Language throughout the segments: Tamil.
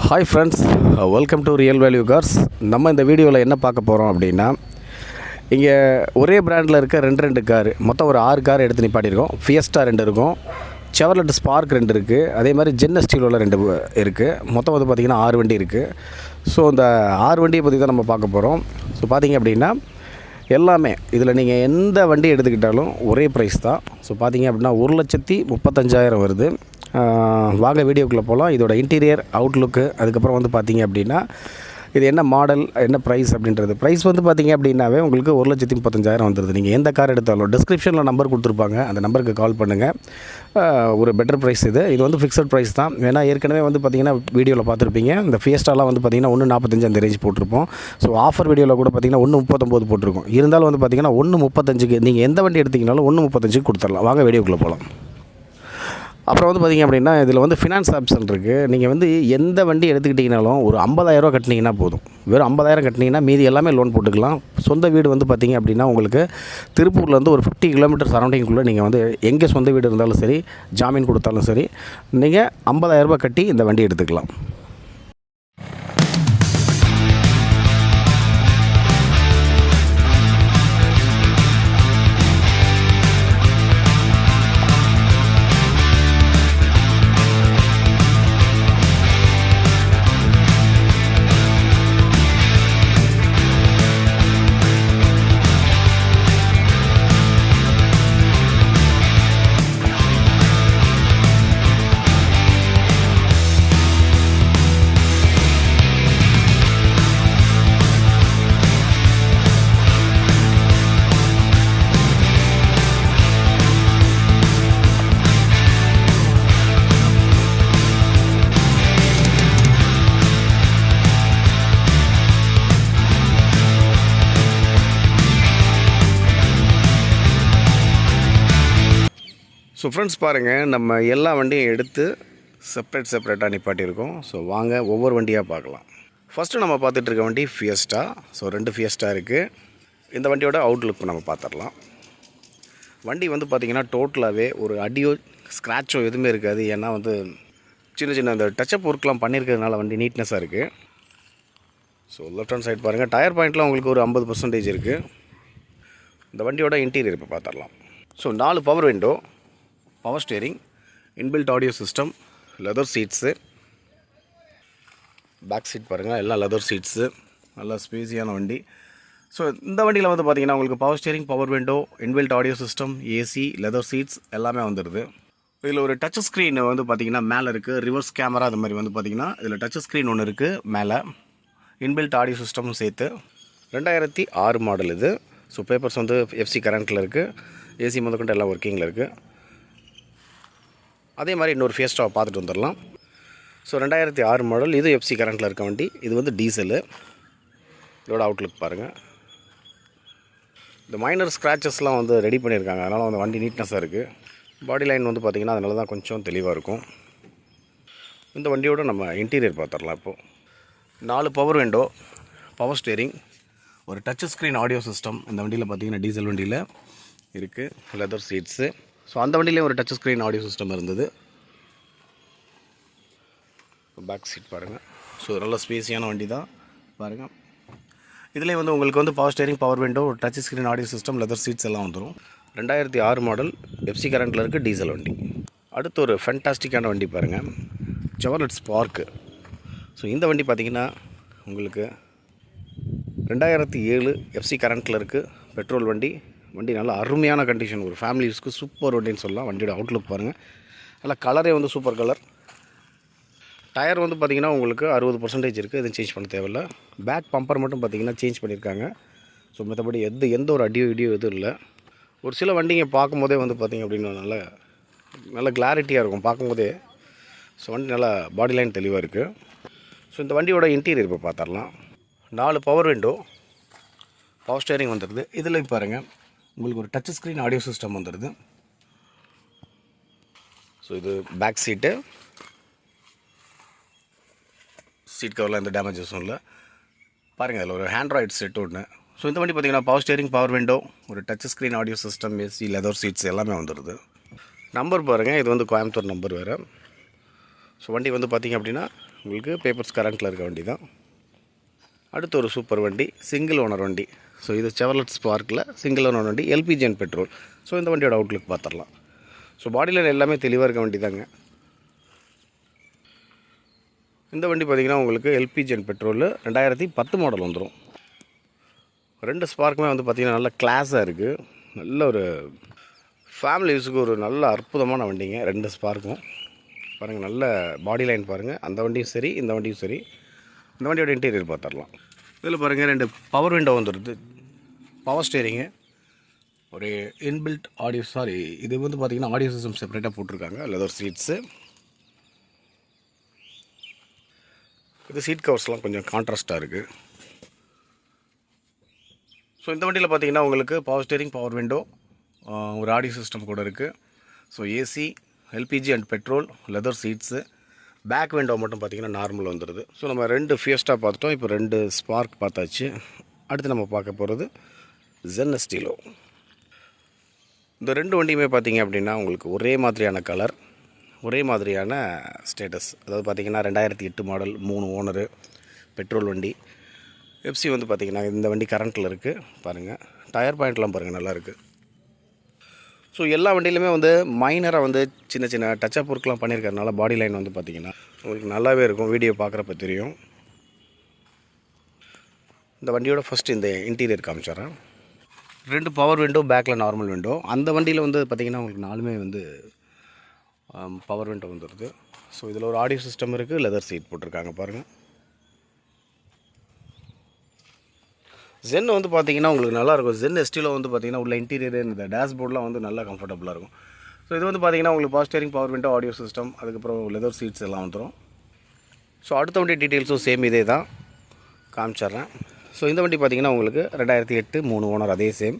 Hi friends, welcome to real value cars. நம்ம இந்த வீடியோவில் என்ன பார்க்க போகிறோம் அப்படின்னா, இங்கே ஒரே பிராண்டில் இருக்க ரெண்டு காரு, மொத்தம் ஒரு 6 கார் எடுத்து நிப்பாட்டியிருக்கோம். ஃபியஸ்டா 2 இருக்கும், செவர்லெட் ஸ்பார்க் 2 இருக்குது, அதே மாதிரி ஜென் ஸ்டீலோவில் 2 இருக்குது. மொத்தம் வந்து பார்த்திங்கன்னா 6 வண்டி இருக்குது. ஸோ இந்த 6 வண்டியை பற்றி தான் நம்ம பார்க்க போகிறோம். ஸோ பார்த்திங்க அப்படின்னா எல்லாமே இதில் நீங்கள் எந்த வண்டி எடுத்துக்கிட்டாலும் ஒரே ப்ரைஸ் தான். ஸோ பார்த்திங்க அப்படின்னா 1,35,000 வருது. வாங்க வீடியோக்குள்ளே போகலாம். இதோட இன்டீரியர் அவுட்லுக்கு, அதுக்கப்புறம் வந்து பார்த்திங்க அப்படின்னா இது என்ன மாடல், என்ன ப்ரைஸ் அப்படின்றது. ப்ரைஸ் வந்து பார்த்திங்க அப்படின்னாவே உங்களுக்கு 1,35,000 வந்துடுது. நீங்கள் எந்த கார் எடுத்தாலும் டிஸ்கிரிப்ஷனில் நம்பர் கொடுத்துருப்பாங்க, அந்த நம்பருக்கு கால் பண்ணுங்கள். ஒரு பெட்டர் ப்ரைஸ் இது வந்து ஃபிக்ஸட் ப்ரைஸ் தான். ஏன்னா ஏற்கனவே வந்து பார்த்திங்கன்னா வீடியோவில் பார்த்துருப்பீங்க, இந்த ஃபியஸ்டாலாம் வந்து பார்த்திங்கன்னா 1,45 அந்த ரேஞ்ச் போட்டிருப்போம். ஸோ ஆஃபர் வீடியோவில் கூட பார்த்திங்கன்னா 1,39 போட்டிருக்கோம். இருந்தாலும் வந்து பார்த்திங்கன்னா 1,35க்கு நீங்கள் எந்த வண்டி எடுத்திங்கனாலும் 1,35க்கு கொடுத்துடலாம். வாங்க வீடியோக்குள்ளே போகலாம். அப்புறம் வந்து பார்த்திங்க அப்படின்னா இதில் வந்து ஃபினான்ஸ் ஆப்ஷன் இருக்குது. நீங்கள் வந்து எந்த வண்டி எடுத்துக்கிட்டிங்கனாலும் ஒரு 50,000 கட்டினீங்கன்னா போதும். வெறும் 50,000 கட்டினீங்கன்னா மீதி எல்லாமே லோன் போட்டுக்கலாம். சொந்த வீடு வந்து பார்த்திங்க அப்படின்னா உங்களுக்கு திருப்பூர்லேருந்து ஒரு 50 கிலோமீட்டர் சரௌண்டிங்குள்ளே நீங்கள் வந்து எங்கே சொந்த வீடு இருந்தாலும் சரி, ஜாமீன் கொடுத்தாலும் சரி, நீங்கள் 50,000 கட்டி இந்த வண்டி எடுத்துக்கலாம். ஸோ ஃப்ரெண்ட்ஸ் பாருங்கள், நம்ம எல்லா வண்டியும் எடுத்து செப்பரேட்டாக நிப்பாட்டியிருக்கோம். ஸோ வாங்க ஒவ்வொரு வண்டியாக பார்க்கலாம். ஃபஸ்ட்டு நம்ம பார்த்துட்ருக்க வண்டி ஃபியஸ்டா. ஸோ 2 ஃபியஸ்டா இருக்குது. இந்த வண்டியோட அவுட்லுக் நம்ம பார்த்துடலாம். வண்டி வந்து பார்த்திங்கன்னா டோட்டலாகவே ஒரு அடியோ ஸ்க்ராச்சோ எதுவுமே இருக்காது. ஏன்னா வந்து சின்ன அந்த டச்சப் ஒர்க்லாம் பண்ணியிருக்கிறதுனால வண்டி நீட்னஸாக இருக்குது. ஸோ லெஃப்ட் ஹேண்ட் சைடு பாருங்கள், டயர் பாயிண்ட்லாம் உங்களுக்கு ஒரு 50% இருக்குது. இந்த வண்டியோட இன்டீரியர் இப்போ பார்த்துடலாம். So 4 power window, power steering, inbuilt audio system, leather seats, back seat பாருங்கள் எல்லாம் லெதர் சீட்ஸு, நல்லா ஸ்பேஸியான வண்டி. ஸோ இந்த வண்டியில் வந்து பார்த்திங்கன்னா உங்களுக்கு power steering, power window, inbuilt audio system, AC, leather seeds எல்லாமே வந்துடுது. இதில் ஒரு டச் ஸ்க்ரீன் வந்து பார்த்திங்கன்னா மேலே இருக்குது, ரிவர்ஸ் கேமரா அது மாதிரி வந்து பார்த்திங்கன்னா இதில் டச் ஸ்க்ரீன் ஒன்று இருக்குது மேலே, இன்பில்ட் ஆடியோ சிஸ்டமும் சேர்த்து. 2006 மாடல் இது. ஸோ பேப்பர்ஸ் வந்து எஃப்சி கரண்ட்டில் இருக்குது, ஏசி முதற்கொண்டு எல்லாம் ஒர்க்கிங்கில் இருக்குது. அதே மாதிரி இன்னொரு ஃபியஸ்டாவை பார்த்துட்டு வந்துடலாம். ஸோ 2006 மாடல், இது எஃப்சி கரண்ட்டில் இருக்க வண்டி. இது வந்து டீசலு. இதோட அவுட்லுக் பாருங்கள். இந்த மைனர் ஸ்க்ராச்சஸ்லாம் வந்து ரெடி பண்ணியிருக்காங்க, அதனால் வந்து வண்டி நீட்னஸாக இருக்குது. பாடி லைன் வந்து பார்த்திங்கன்னா அதனால தான் கொஞ்சம் தெளிவாக இருக்கும். இந்த வண்டியோட நம்ம இன்டீரியர் பார்த்துடலாம். இப்போது 4 பவர் விண்டோ, பவர் ஸ்டேரிங், ஒரு டச் ஸ்க்ரீன் ஆடியோ சிஸ்டம் இந்த வண்டியில் பார்த்திங்கன்னா டீசல் வண்டியில் இருக்குது, லெதர் சீட்ஸு. ஸோ அந்த வண்டியிலே ஒரு டச் ஸ்க்ரீன் ஆடியோ சிஸ்டம் இருந்தது. பேக் சீட் பாருங்கள். ஸோ நல்ல ஸ்பேஸியான வண்டி தான் பாருங்கள். இதிலே வந்து உங்களுக்கு வந்து power steering, power window, touch screen audio system, leather seeds எல்லாம் வந்துடும். 2006 மாடல், எஃப்சி கரண்ட்டில் இருக்குது, டீசல் வண்டி. அடுத்து ஒரு ஃபேண்டாஸ்டிக்கான வண்டி பாருங்கள், செவர்லெட் ஸ்பார்க்கு. ஸோ இந்த வண்டி பார்த்திங்கன்னா உங்களுக்கு 2007 எஃப்சி கரண்ட்டில் இருக்குது, பெட்ரோல் வண்டி. வண்டி நல்லா அருமையான கண்டிஷன், ஒரு ஃபேமிலி யூஸ்க்கு சூப்பர் வண்டின்னு சொல்லலாம். வண்டியோட அவுட்லுக் பாருங்கள், நல்லா கலரே வந்து சூப்பர் கலர். டயர் வந்து பார்த்திங்கன்னா உங்களுக்கு 60% இருக்குது, எதுவும் சேஞ்ச் பண்ண தேவையில்லை. பேக் பம்பர் மட்டும் பார்த்திங்கன்னா சேஞ்ச் பண்ணியிருக்காங்க. ஸோ மற்றபடி எந்த ஒரு அடியோ எதுவும் இல்லை. ஒரு சில வண்டிங்க பார்க்கும்போதே வந்து பார்த்திங்க அப்படின்னா நல்ல கிளாரிட்டியாக இருக்கும் பார்க்கும்போதே. ஸோ வண்டி நல்லா பாடி லைன் தெளிவாக இருக்குது. ஸோ இந்த வண்டியோட இன்டீரியர் இப்போ பார்த்துடலாம். 4 பவர் விண்டோ, பவர் ஸ்டேரிங் வந்துடுது. இதில் பாருங்கள் உங்களுக்கு ஒரு டச் ஸ்க்ரீன் ஆடியோ சிஸ்டம் வந்துடுது. ஸோ இது பேக் சீட்டு, சீட் கவரில் எந்த டேமேஜஸும் இல்லை பாருங்கள். அதில் ஒரு ஆண்ட்ராய்டு செட் ஒன்று. ஸோ இந்த வண்டி பார்த்திங்கன்னா பவர் ஸ்டேரிங், பவர் விண்டோ, ஒரு touch screen audio system, AC, leather seeds எல்லாமே வந்துடுது. நம்பர் பாருங்கள், இது வந்து கோயம்புத்தூர் நம்பர் வேறு. ஸோ வண்டி வந்து பார்த்திங்க அப்படின்னா உங்களுக்கு பேப்பர்ஸ் கரண்ட்டில் இருக்க வண்டி தான். அடுத்து ஒரு சூப்பர் வண்டி, சிங்கிள் ஓனர் வண்டி. ஸோ இது செவர்லெட் ஸ்பார்க்கில் சிங்கிள் ஓனர் வண்டி, எல்பிஜி அண்ட் பெட்ரோல். ஸோ இந்த வண்டியோட அவுட்லுக் பார்த்துடலாம். ஸோ பாடியில் எல்லாமே தெளிவாக இருக்க வண்டி தாங்க. இந்த வண்டி பார்த்திங்கன்னா உங்களுக்கு எல்பிஜி அண்ட் பெட்ரோல் 2010 மாடல் வந்துடும். 2 ஸ்பார்க்குமே வந்து பார்த்திங்கன்னா நல்ல கிளாஸாக இருக்குது. நல்ல ஒரு ஃபேமிலி யூஸுக்கு ஒரு நல்ல அற்புதமான வண்டிங்க 2 ஸ்பார்க்கும். பாருங்கள், நல்ல பாடி லைன் பாருங்கள். அந்த வண்டியும் சரி, இந்த வண்டியும் சரி. இந்த வண்டியோட இன்டீரியர் பார்த்துடலாம். இதில் பாருங்கள் 2 பவர் விண்டோ வந்துடுது, பவர் ஸ்டேரிங்கு, ஒரு இன்பில்ட் ஆடியோ, இது வந்து பார்த்திங்கன்னா ஆடியோ சிஸ்டம் செப்பரேட்டாக போட்டிருக்காங்க. Leather seats. இது சீட் கவர்ஸ்லாம் கொஞ்சம் கான்ட்ராஸ்ட்டாக இருக்குது. ஸோ இந்த வண்டியில் பார்த்திங்கன்னா உங்களுக்கு பவர் ஸ்டேரிங், பவர் விண்டோ, ஒரு ஆடியோ சிஸ்டம் கூட இருக்குது. So AC, LPG and petrol, leather seats. Back window மட்டும் பார்த்திங்கன்னா நார்மல் வந்துடுது. ஸோ நம்ம 2 ஃபியஸ்டா பார்த்துட்டோம், இப்போ 2 ஸ்பார்க் பார்த்தாச்சு. அடுத்து நம்ம பார்க்க போகிறது ஜென் எஸ்டிலோ. இந்த 2 வண்டியுமே பார்த்திங்க அப்படின்னா உங்களுக்கு ஒரே மாதிரியான கலர், ஒரே மாதிரியான ஸ்டேட்டஸ். அதாவது பார்த்திங்கன்னா 2008 மாடல், 3 ஓனரு, பெட்ரோல் வண்டி. எஃப்சி வந்து பார்த்திங்கன்னா இந்த வண்டி கரண்ட்டில் இருக்குது. பாருங்கள், டயர் பாயிண்ட்லாம் பாருங்கள், நல்லாயிருக்கு. ஸோ எல்லா வண்டியிலுமே வந்து மைனராக வந்து சின்ன சின்ன டச்சப் ஒர்க்லாம் பண்ணியிருக்கறனால பாடி லைன் வந்து பார்த்திங்கன்னா உங்களுக்கு நல்லாவே இருக்கும். வீடியோ பார்க்குறப்ப தெரியும். இந்த வண்டியோட ஃபஸ்ட்டு இந்த இன்டீரியர் காமிச்சிட்றேன். 2 பவர் விண்டோ, பேக்கில் நார்மல் விண்டோ. அந்த வண்டியில் வந்து பார்த்திங்கன்னா உங்களுக்கு 4மே வந்து பவர் விண்டோ வந்துடுது. ஸோ இதில் ஒரு ஆடியோ சிஸ்டம் இருக்குது, லெதர் சீட் போட்டிருக்காங்க பாருங்கள். ஜென் வந்து பார்த்திங்கன்னா உங்களுக்கு நல்லாயிருக்கும். ஜென் எஸ்டியில் வந்து பார்த்திங்கன்னா உள்ள இன்டீரியர், இந்த டேஷ்போர்ட்லாம் வந்து நல்லா கம்ஃபர்டபுளாக இருக்கும். ஸோ இது வந்து பார்த்திங்கன்னா உங்களுக்கு power steering, power window, audio system, அதுக்கப்புறம் லெதர் சீட்ஸ் எல்லாம் வந்துடும். ஸோ அடுத்த வண்டி டீட்டெயில்ஸும் சேம் இதே தான் காமிச்சிட்றேன். ஸோ இந்த வண்டி பார்த்திங்கன்னா உங்களுக்கு 2008 3 ஓனர், அதே சேம்.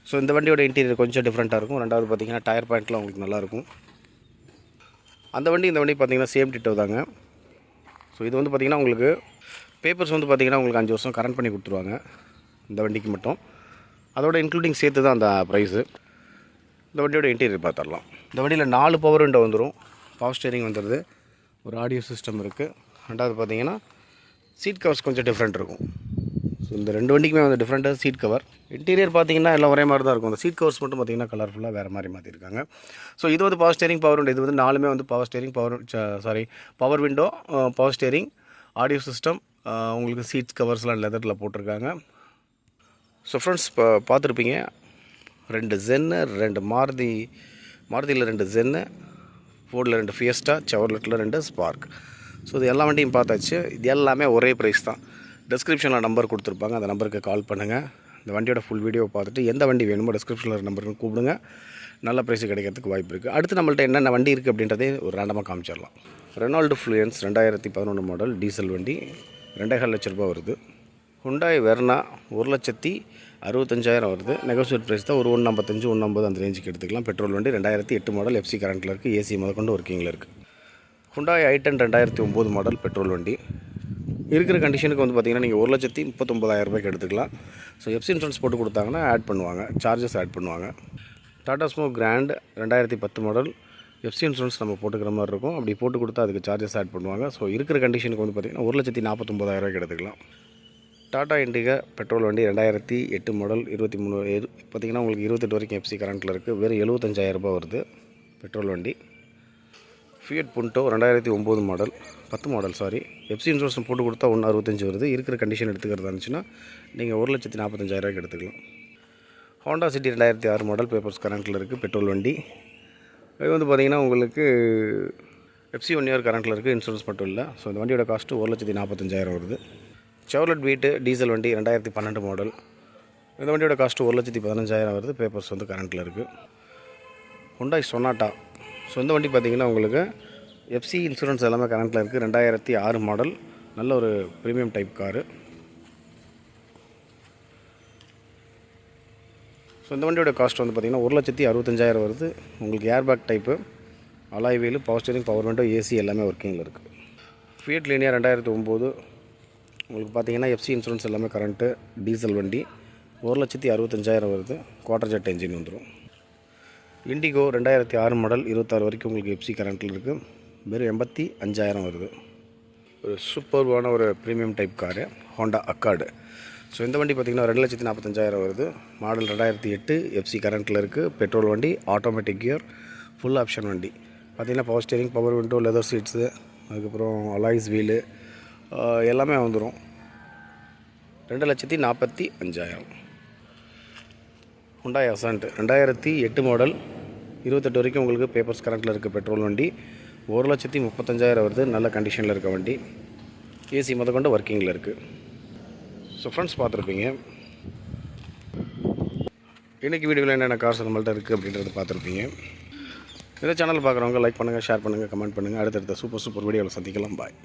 ஸோ இந்த வண்டியோட இன்டீரியர் கொஞ்சம் டிஃப்ரெண்ட்டாக இருக்கும். ரெண்டாவது பார்த்திங்கன்னா டயர் பாயிண்ட்லாம் உங்களுக்கு நல்லாயிருக்கும். அந்த வண்டி இந்த வண்டி பார்த்திங்கன்னா சேம் டிட்டோ தாங்க. ஸோ இது வந்து பார்த்திங்கன்னா உங்களுக்கு பேப்பர்ஸ் வந்து பார்த்திங்கன்னா உங்களுக்கு 5 வருஷம் கரண்ட் பண்ணி கொடுத்துருவாங்க இந்த வண்டிக்கு மட்டும். அதோட இன்க்ளூடிங் சேர்த்து தான் அந்த ப்ரைஸு. இந்த வண்டியோட இன்டீரியர் பார்த்துடலாம். இந்த வண்டியில் 4 பவர் விண்டோ வந்துடும், பவர் ஸ்டேரிங் வந்துடுது, ஒரு ஆடியோ சிஸ்டம் இருக்குது. ரெண்டாவது பார்த்திங்கன்னா சீட் கவர்ஸ் கொஞ்சம் டிஃப்ரெண்ட் இருக்கும். ஸோ இந்த 2 வண்டிக்குமே வந்து டிஃப்ரெண்ட்டாக சீட் கவர். இன்டீரியர் பார்த்திங்கன்னா எல்லாம் ஒரே மாதிரி தான் இருக்கும். அந்த சீட் கவர்ஸ் மட்டும் பார்த்திங்கன்னா கலர்ஃபுல்லாக வேறு மாதிரி மாற்றிருக்காங்க. ஸோ இது வந்து பவர் ஸ்டேரிங், பவர் விண்டோ. இது வந்து 4மே வந்து power steering, power window, power steering, audio system, உங்களுக்கு சீட்ஸ் கவர்ஸ்லாம் லெதரில் போட்டிருக்காங்க. ஸோ ஃப்ரெண்ட்ஸ், இப்போ பார்த்துருப்பீங்க 2 ஜென்னு, 2 மாருதியில் 2 ஜென்னு, ஃபோர்டில் 2 ஃபியஸ்டா, செவர்லெட்டில் 2 ஸ்பார்க். ஸோ இது எல்லா வண்டியும் பார்த்தாச்சு. இது எல்லாமே ஒரே ப்ரைஸ் தான். டிஸ்கிரிப்ஷனில் நம்பர் கொடுத்துருப்பாங்க, அந்த நம்பருக்கு கால் பண்ணுங்கள். இந்த வண்டியோட ஃபுல் வீடியோ பார்த்துட்டு எந்த வண்டி வேணுமோ டிஸ்கிரிப்ஷனில் நம்பருக்கு கூப்பிடுங்க. நல்ல ப்ரைஸ் கிடைக்கிறதுக்கு வாய்ப்பு இருக்குது. அடுத்து நம்மள்ட்ட என்னென்ன வண்டி இருக்குது அப்படின்றதே ஒரு ரேண்டமாக காமிச்சிடலாம். ரெனால்டு ஃப்ளூயன்ஸ் 2011 மாடல், டீசல் வண்டி, 2.5 லட்ச ரூபா வருது. ஹுண்டாய் வெர்னா 1,65,000 வருது. நெகோசியேட் ப்ரைஸ் தான். ஒரு 1,45 1,50 அந்த ரேஞ்சுக்கு எடுத்துக்கலாம். பெட்ரோல் வண்டி 2008 மாடல், எஃப்சி கரண்ட்டில் இருக்குது, ஏசி முதற்கொண்டு ஒர்க்கிங்கில் இருக்குது. ஹுண்டாய் i10 2009 மாடல், பெட்ரோல் வண்டி. இருக்கிற கண்டிஷனுக்கு வந்து பார்த்திங்கன்னா நீங்கள் 1,39,000 ரூபாய்க்கு எடுத்துக்கலாம். ஸோ எஃப்சி இன்சூரன்ஸ் போட்டு கொடுத்தாங்கன்னா ஆட் பண்ணுவாங்க, சார்ஜஸ் ஆட் பண்ணுவாங்க. Tata Sumo Grand 2010 model, FC insurance நம்ம போட்டுக்கிற மாதிரி இருக்கும். அப்படி போட்டு கொடுத்தா அதுக்கு சார்ஜஸ் ஆட் பண்ணுவாங்க. ஸோ இருக்கிற கண்டிஷனுக்கு வந்து பார்த்திங்கன்னா 1,49,000 ரூபாய்க்கு எடுத்துக்கலாம். டாடா இண்டிகா பெட்ரோல் வண்டி 2008 மாடல், 23 பார்த்திங்கன்னா உங்களுக்கு 28 வரைக்கும் எஃப்சி கரண்ட்டில் இருக்குது. வெறும் 75,000 ரூபா வருது பெட்ரோல் வண்டி. Fiat புண்டோ 2009 model, 10 model FC insurance போட்டு கொடுத்தா 1,65 வருது. இருக்கிற கண்டிஷன் எடுத்துக்கிறதா இருந்துச்சுன்னா நீங்கள் 1,45,000 ரூபாய்க்கு எடுத்துக்கலாம். ஹோண்டா சிட்டி 2006 மாடல், பேப்பர்ஸ் கரண்ட்டில் இருக்குது, பெட்ரோல் வண்டி. இது வந்து பார்த்திங்கன்னா உங்களுக்கு எஃப்சி 1 இயர் கரண்ட்டில் இருக்குது, இன்சூரன்ஸ் மட்டும் இல்லை. ஸோ இந்த வண்டியோட காஸ்ட்டு 1,45,000 வருது. செவர்லெட் பீட்டு டீசல் வண்டி 2012 மாடல், இந்த வண்டியோட காஸ்ட்டு 1,15,000 வருது. பேப்பர்ஸ் வந்து கரண்ட்டில் இருக்குது. Hyundai sonata. ஸோ இந்த வண்டி பார்த்திங்கன்னா உங்களுக்கு எஃப்சி இன்சூரன்ஸ் எல்லாமே கரண்ட்டில் இருக்குது. 2006 மாடல், நல்ல ஒரு ப்ரீமியம் டைப் காரு. ஸோ இந்த வண்டியோட காஸ்ட் வந்து பார்த்திங்கன்னா 1,65,000 வருது. உங்களுக்கு airbag type, alloy wheel, power steering, power window, AC எல்லாமே ஒர்க்கிங்கில் இருக்குது. ஃபியட் லீனியா 2009 உங்களுக்கு பார்த்திங்கன்னா எஃப்சி இன்சூரன்ஸ் எல்லாமே கரண்ட்டு, டீசல் வண்டி, 1,65,000 வருது. குவார்ட்டர் ஜெட் என்ஜின் வந்துடும். இண்டிகோ 2006 மாடல், 26 வரைக்கும் உங்களுக்கு எஃப்சி கரண்ட்டில் இருக்குது. வெறும் 85,000 வருது. ஒரு சூப்பர்வான ஒரு premium type car Honda Accord. So இந்த வண்டி பார்த்திங்கன்னா 2,45,000 வருது. மாடல் 2008, எஃப்சி கரண்ட்டில் இருக்குது. பெட்ரோல் வண்டி, ஆட்டோமேட்டிக் கியர், ஃபுல் ஆப்ஷன் வண்டி. பார்த்திங்கன்னா power steering, power window, leather seats, அதுக்கப்புறம் அலாய்ஸ் வீலு எல்லாமே வந்துடும். 2,45,000. ஹுண்டாய் அசான்ட் 2008 மாடல், 28 வரைக்கும் உங்களுக்கு பேப்பர்ஸ் கரண்ட்டில் இருக்குது. பெட்ரோல் வண்டி 1,35,000 வருது. நல்ல கண்டிஷனில் இருக்க வண்டி. ஏசி முதற்கொண்டு ஒர்க்கிங்கில் இருக்குது. ஸோ ஃப்ரெண்ட்ஸ் பார்த்துருப்பீங்க. இன்றைக்கி வீடியோவில் என்னென்ன கார்ஸ் நம்மள்ட்ட இருக்குது அப்படின்றத பார்த்துருப்பீங்க. இந்த சேனல் பார்க்குறவங்க லைக் பண்ணுங்கள், ஷேர் பண்ணுங்கள், கமெண்ட் பண்ணுங்கள். அடுத்தடுத்த சூப்பர் வீடியோவில் சந்திக்கலாம். பாய்.